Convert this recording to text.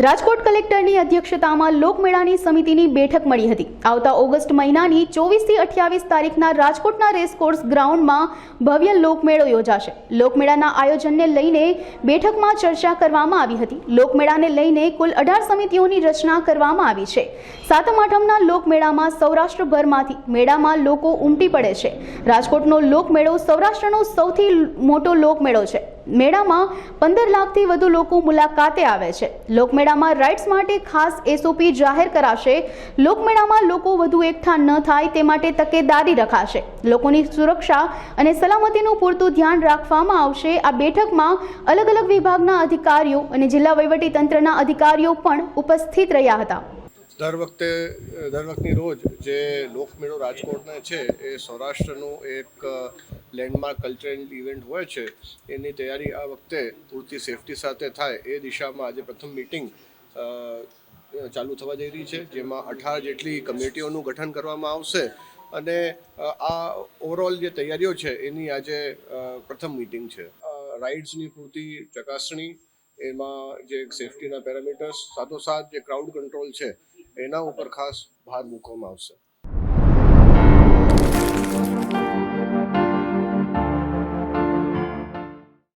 રાજકોટ કલેક્ટરની અધ્યક્ષતામાં લોકમેળાની સમિતિની બેઠક મળી હતી। આવતા ઓગસ્ટ મહિનાની 24 થી 28 તારીખના રાજકોટના રેસકોર્સ ગ્રાઉન્ડમાં ભવ્ય લોકમેળો યોજાશે। લોકમેળાના આયોજનને લઈને બેઠકમાં ચર્ચા કરવામાં આવી હતી। લોકમેળાને લઈને કુલ 18 સમિતિઓની રચના કરવામાં આવી છે। સાતમ આઠમના લોકમેળામાં સૌરાષ્ટ્રભરમાંથી મેળામાં લોકો ઉમટી પડે છે। રાજકોટનો લોકમેળો સૌરાષ્ટ્રનો સૌથી મોટો લોકમેળો છે। મેળામાં 15 લાખથી વધુ લોકો મુલાકાતે આવે છે। લોકમેળામાં રાઇડ્સ માટે ખાસ એસઓપી જાહેર કરાશે। લોકમેળામાં લોકો વધુ એકઠા ન થાય તે માટે તકેદારી રખાશે। લોકોની સુરક્ષા અને સલામતીનું પૂરતું ધ્યાન રાખવામાં આવશે। આ બેઠકમાં અલગ અલગ વિભાગના અધિકારીઓ અને જિલ્લા વહીવટીતંત્રના અધિકારીઓ પણ ઉપસ્થિત રહ્યા હતા। દર વખતની રોજ જે લોકમેળો રાજકોટને છે એ સૌરાષ્ટ્રનું એક લેન્ડમાર્ક કલ્ચરલ ઇવેન્ટ હોય છે। એની તૈયારી આ વખતે પૂરતી સેફટી સાથે થાય એ દિશામાં આજે પ્રથમ મિટિંગ ચાલુ થવા જઈ રહી છે, જેમાં 18 જેટલી કમિટીઓનું ગઠન કરવામાં આવશે અને આ ઓવરઓલ જે તૈયારીઓ છે એની આજે પ્રથમ મિટિંગ છે। રાઇડ્સની પૂરતી ચકાસણી, એમાં જે સેફટીના પેરામીટર્સ, સાથોસાથ જે ક્રાઉડ કંટ્રોલ છે એના ઉપર ખાસ ભાર મૂકવામાં આવશે।